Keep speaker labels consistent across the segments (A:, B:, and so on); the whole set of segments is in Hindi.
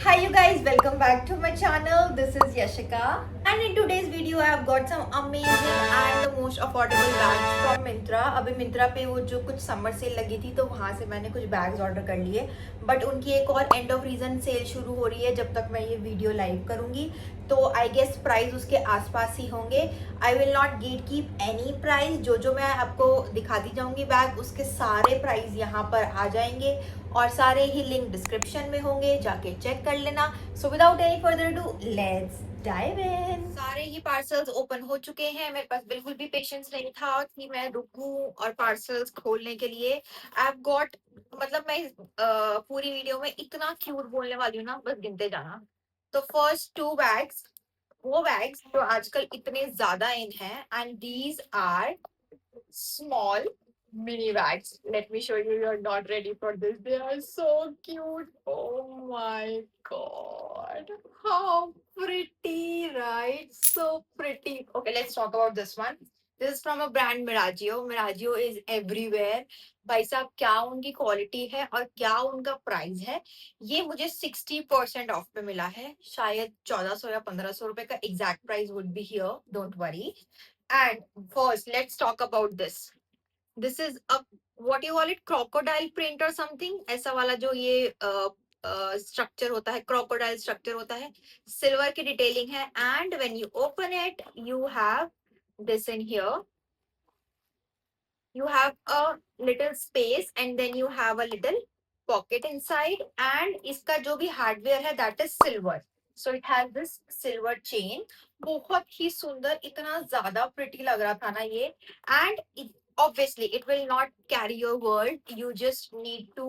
A: Hi you guys, welcome back to my channel. This is Yashika and in today's video I have got some amazing and the most affordable bags from Myntra. अभी Myntra पे वो जो कुछ समर सेल लगी थी तो वहाँ से मैंने कुछ बैग्स ऑर्डर कर लिए, बट उनकी एक और एंड ऑफ रीजन सेल शुरू हो रही है जब तक मैं ये वीडियो लाइव करूँगी, तो आई गेस प्राइस उसके आसपास ही होंगे. I will not gate keep any price. जो मैं आपको दिखाती जाऊंगी बैग, उसके सारे प्राइस यहाँ पर आ जाएंगे और सारे ही लिंक डिस्क्रिप्शन में होंगे, जाके चेक कर लेना. So without any further do, let's dive in. सारे ही पार्सल्स ओपन हो चुके हैं. मेरे पास बिल्कुल भी पेशेंस नहीं था कि मैं रुकूं और पार्सल्स खोलने के लिए. आई हैव गॉट, मतलब मैं पूरी वीडियो में इतना क्यूट बोलने वाली हूँ ना, बस गिनते जाना. तो फर्स्ट टू बैग्स, वो बैग्स जो आजकल इतने ज्यादा इन हैं, and these are small mini bags. Let me show you. You're not ready for this. They are so cute. Oh my god. How pretty, right? So pretty. Okay, let's talk about this one. This is from a brand Miragio. Miragio is everywhere. भाई साहब, क्या उनकी क्वालिटी है और क्या उनका प्राइस है. ये मुझे 60% ऑफ पे मिला है. शायद 1400 या 1500 रुपए का exact price would be here. Don't worry. And first, let's talk about this. This is a, what you call it, crocodile print or something. ऐसा वाला जो ये स्ट्रक्चर होता है, crocodile स्ट्रक्चर होता है. सिल्वर की डिटेलिंग है. And when you open it, you have this in here. You have a little space and then you have a little pocket inside. And इसका जो भी हार्डवेयर है, that is silver. So it has this silver chain. बहुत ही सुंदर, इतना ज्यादा प्रिटी लग रहा था ना ये. And obviously it will not carry your world. You just need to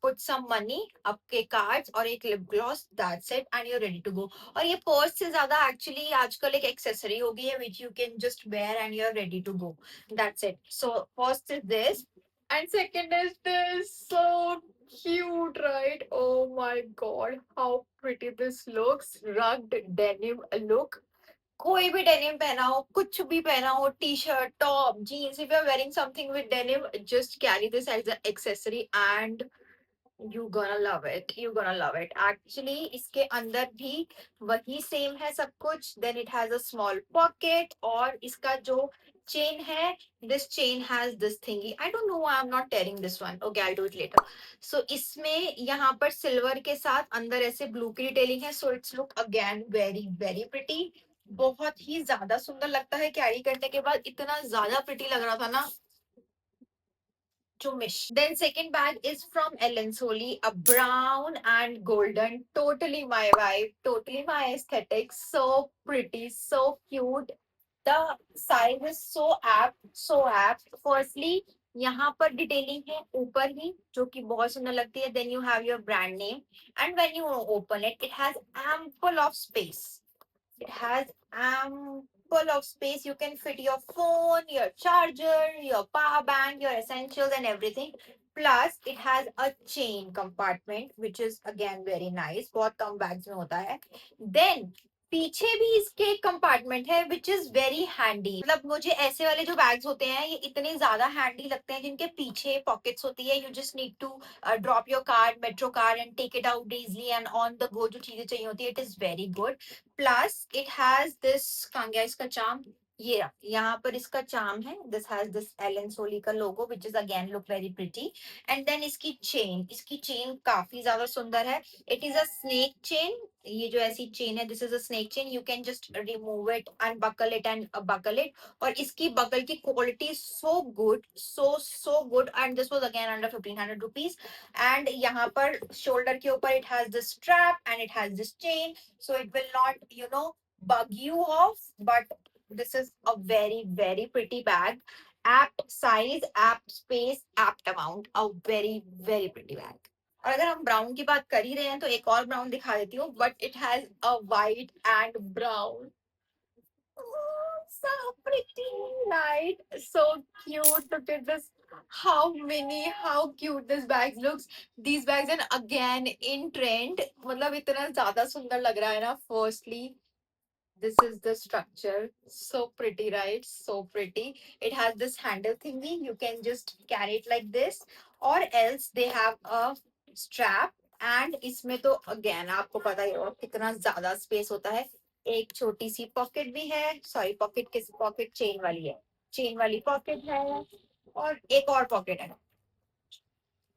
A: put some money, आपके cards और एक lip gloss, that's it, and you're ready to go. और ये पर्स से ज्यादा एक्चुअली आजकल एक एक्सेसरी हो गई है which you can just wear and you're ready to go. That's it. So first is this, and second is this. So cute, right? Oh my god, how pretty this looks. Rugged denim look. कोई भी डेनिम पहना हो, कुछ भी पहना हो, T shirt, top, jeans, if you're wearing something with denim, just carry this as an accessory and you gonna love it. You gonna love it. Actually, इसके अंदर भी वही सेम है सब कुछ. Then it has a small pocket और इसका जो chain है, this chain has this thingy. I don't know why I'm not tearing this one. Okay, I'll do it later. So इसमें यहाँ पर सिल्वर के साथ अंदर ऐसे ब्लू की डिटेलिंग है. So it's look again very very pretty. बहुत ही ज्यादा सुंदर लगता है कैरी करने के बाद. इतना ज्यादा प्रिटी लग रहा था ना. Then second bag is from Ellen Soli, a brown and golden, totally my vibe, totally my aesthetic. So pretty, so cute. The size is so apt, so apt. Firstly, यहाँ पर डिटेलिंग है ऊपर ही, जो कि बहुत सुंदर लगती है. Then you have your brand name, and when you open it, it has ample of space. It has ample of space. You can fit your phone, your charger, your power bank, your essentials and everything. Plus, it has a chain compartment, which is again very nice. बहुत कम bags में होता है. Then पीछे भी इसके कंपार्टमेंट है विच इज वेरी हैंडी. मतलब मुझे ऐसे वाले जो बैग्स होते हैं ये इतने ज्यादा हैंडी लगते हैं जिनके पीछे पॉकेट्स होती है. You just need to drop your card, metro card and take it out easily and on the go. जो चीजें चाहिए होती है, it is very good. Plus it has this, कहाँ गया इसका चार्म, ये यहाँ पर इसका चार्म है. This has this Allen Solly का logo which is again look very pretty. And then इसकी चेन काफी ज्यादा सुंदर है. It is a snake chain. ये जो ऐसी चेन है, this is a snake chain. You can just remove it and buckle it and buckle it. और इसकी बकल की quality so good, so good. And this was again under 1500 rupees. And यहाँ पर शोल्डर के ऊपर it has this strap and it has this chain. So it will not, bug you off. But this is a very, very pretty bag. Apt size, apt space, apt amount. A very, very pretty bag. और अगर हम ब्राउन की बात कर ही रहे हैं तो एक और ब्राउन दिखा देती हूँ. But it has a white and brown. So pretty, right? So cute. Look at this. How mini, how cute this bag looks. These bags are again in trend. मतलब इतना ज्यादा सुंदर लग रहा है ना. Firstly, this is the structure. So pretty, right? So pretty. It has this handle thingy. You can just carry it like this, or else they have a strap and इसमें तो अगेन आपको पता ही होगा कितना ज्यादा स्पेस होता है। एक छोटी सी पॉकेट भी है, सॉरी पॉकेट किस पॉकेट, चेन वाली है, चेन वाली पॉकेट है, और एक और पॉकेट है।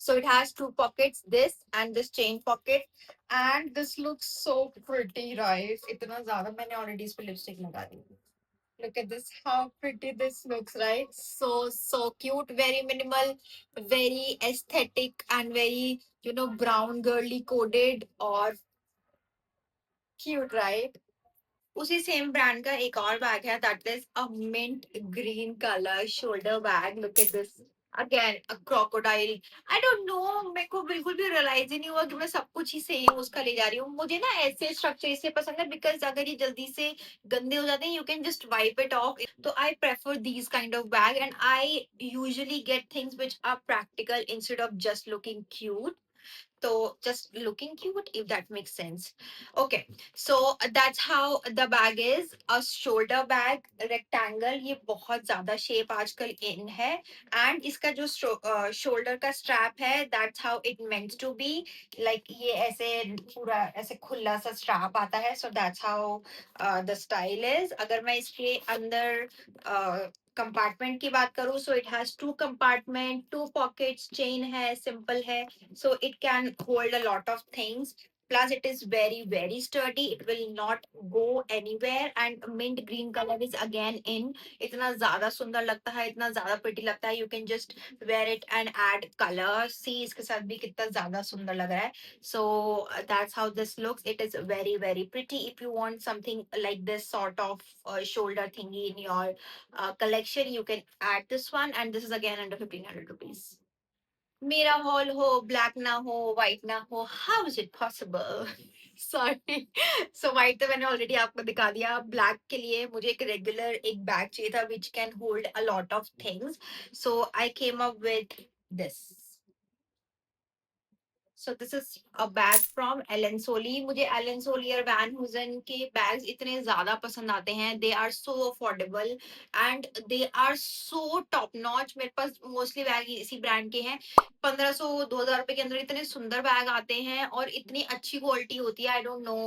A: So it has two pockets, this and this chain pocket, and this looks so pretty, right? इतना ज्यादा मैंने already इस पे lipstick लगा दी। Look at this, how pretty this looks, right? So cute, very minimal, very aesthetic, and very, brown girly coded or cute, right? उसी सेम ब्रांड का एक और बैग है, that is a mint green colour shoulder bag. Look at this, again a crocodile. I don't know, मेरे को बिल्कुल भी रियलाइज ही नहीं हुआ कि मैं सब कुछ ही सेम उसका ले जा रही हूँ। मुझे ना ऐसे स्ट्रक्चर इसलिए पसंद है बिकॉज अगर ये जल्दी से गंदे हो जाते हैं, you can just wipe it off. तो I prefer these kind of bag, and I usually get things which are practical instead of just looking cute. So just looking cute, if that makes sense. Okay, so that's how the bag is. A shoulder bag, rectangle. ये बहुत ज़्यादा shape आजकल in है, and इसका जो shoulder का strap है, that's how it meant to be. Like ये ऐसे पूरा ऐसे खुला सा strap आता है, so that's how the style is. अगर मैं इसके अंदर कंपार्टमेंट की बात करूँ, so it has two compartment, two pockets, chain है, simple है, so it can hold a lot of things. Plus it is very very sturdy, it will not go anywhere, and mint green color is again in. इतना ज्यादा सुंदर लगता है, इतना ज्यादा pretty लगता है, you can just wear it and add color. See इसके साथ भी कितना ज्यादा सुंदर लग रहा है. So that's how this looks. It is very very pretty. If you want something like this sort of shoulder thingy in your collection, you can add this one, and this is again under 1500 rupees. मेरा हॉल हो, ब्लैक ना हो, व्हाइट ना हो, how is it possible? Sorry. So white तो मैंने ऑलरेडी आपको दिखा दिया। ब्लैक के लिए मुझे एक रेगुलर एक बैग चाहिए था which can hold a lot of things, so I came up with this. So this is a bag from Ellen Soli. मुझे Ellen Soli और Van Heusen के bags इतने ज़्यादा पसंद आते हैं. They are so affordable and they are so top notch. मेरे पास mostly bag इसी brand के हैं. 1500-2000 रुपए के अंदर इतने सुंदर बैग आते हैं और इतनी अच्छी क्वालिटी होती है. आई डोंट नो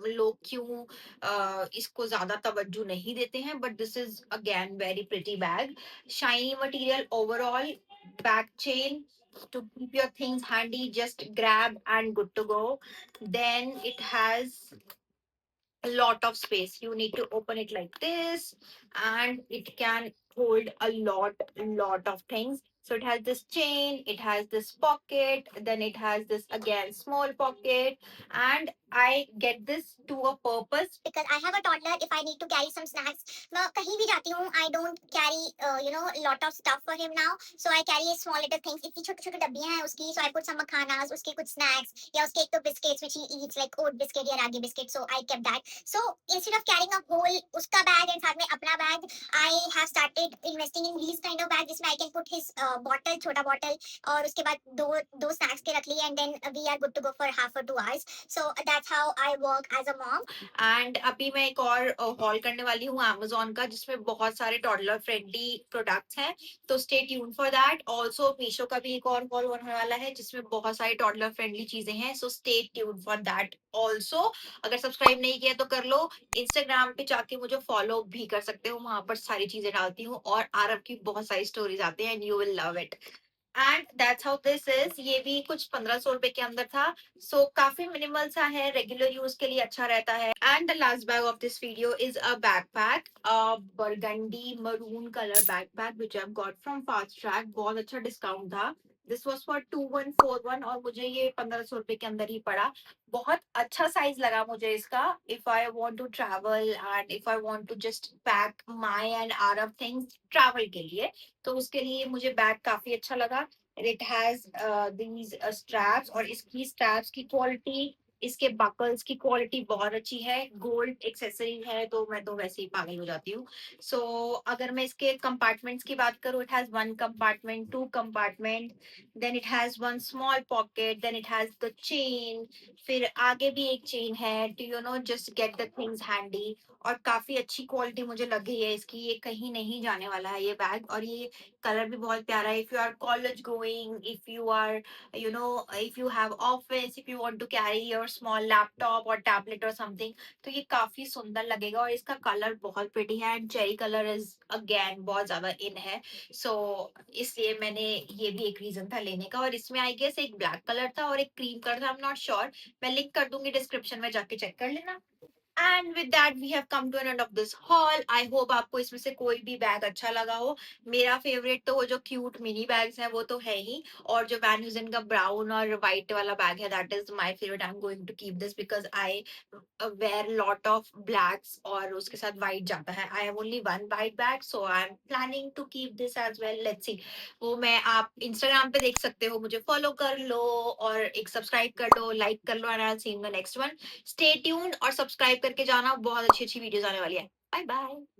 A: लोग क्यों इसको ज्यादा तवज्जो नहीं देते हैं, but this is again very pretty bag. Shiny material overall, back chain to keep your things handy, just grab and good to go. Then it has a lot of space. You need to open it like this, and it can hold a lot of things. So it has this chain, it has this pocket, then it has this again small pocket, and I get this to a purpose because I have a toddler. If I need to carry some snacks, मैं कहीं भी जाती हूँ, I don't carry lot of stuff for him now. So I carry small little things. इतनी छोटी छोटी डब्बियाँ हैं उसकी. So I put some मखानास, उसके कुछ snacks या उसके एक तो biscuits which he eats like oat biscuit या ragi biscuit. So I kept that. So instead of carrying a whole उसका bag and साथ में अपना bag, I have started investing in these kind of bags जिसमें I can put his bottle, छोटा bottle, और उसके बाद दो snacks के रख लिए, and then we are good to go for half or 2 hours. So that's how I work as a mom. And अभी मैं एक और haul करने वाली हूँ Amazon का, जिसमें बहुत सारे toddler friendly products हैं, तो stay tuned for that. Also Meesho का भी एक और haul होने वाला है जिसमें बहुत सारी toddler friendly चीजें हैं, so stay tuned for that also. अगर सब्सक्राइब नहीं किया तो कर लो. इंस्टाग्राम पे जाके मुझे फॉलो भी कर सकते हो, वहां पर सारी चीजें डालती हूँ और आरव की बहुत सारी स्टोरीज आती हैं, and you will love it. And that's how this is. ये भी कुछ 1500 रुपए के अंदर था, सो काफी मिनिमल सा है, रेगुलर यूज के लिए अच्छा रहता है. And the last bag of this video is a backpack, burgundy maroon colour backpack which I got from fast track. बहुत अच्छा डिस्काउंट था. दिस वॉज फॉर 2141 और मुझे ये 1500 रुपए के अंदर ही पड़ा. बहुत अच्छा साइज लगा मुझे इसका. If I want to travel and if I want to just pack my and आरव थिंग्स ट्रैवल के लिए, तो उसके लिए मुझे बैग काफी अच्छा लगा. इट हैज दीज स्ट्रैप्स, और इसकी स्ट्रैप्स की क्वालिटी इसके बकल्स की क्वालिटी बहुत अच्छी है, गोल्ड एक्सेसरी है तो मैं तो वैसे ही पागल हो जाती हूँ। सो अगर मैं इसके कंपार्टमेंट्स की बात करूँ, it has one compartment, two compartment, then it has one small pocket, then it has the chain, फिर आगे भी एक चेन है to just get the things handy. और काफी अच्छी क्वालिटी मुझे लगी है इसकी, ये कहीं नहीं जाने वाला है ये बैग। और ये कलर भी बहुत प्यारा है। If you are college going, if you are if you have office, if you want to carry your small laptop or tablet or something, तो ये काफी सुंदर लगेगा। और इसका कलर बहुत प्रिटी है and Jerry colour is again बहुत ज्यादा इन है। सो इसलिए मैंने, ये भी एक रीजन था लेने का। और इसमें आई गेस एक ब्लैक कलर था और एक क्रीम कलर था, आई एम नॉट श्योर। मैं लिंक कर दूंगी डिस्क्रिप्शन में, जाके चेक कर लेना। And with that we have come to an end of this haul. I hope आपको इसमें से कोई भी बैग अच्छा लगा हो। मेरा फेवरेट तो वो जो क्यूट मिनी बैग्स हैं वो तो है ही, और जो वैन ह्यूजन का ब्राउन और व्हाइट वाला बैग है, that is my favourite. I am going to keep this because I wear lot of blacks और उसके साथ व्हाइट जाता है। I have only one white bag, so I am planning to keep this as well. Let's see. वो मैं, आप इंस्टाग्राम पे देख सकते हो, मुझे फॉलो कर लो और एक सब्सक्राइब कर लो, लाइक कर लो, and I will see in the next one. Stay tuned और सब्सक्राइब करके जाना, बहुत अच्छी अच्छी वीडियोस आने वाली है। Bye bye.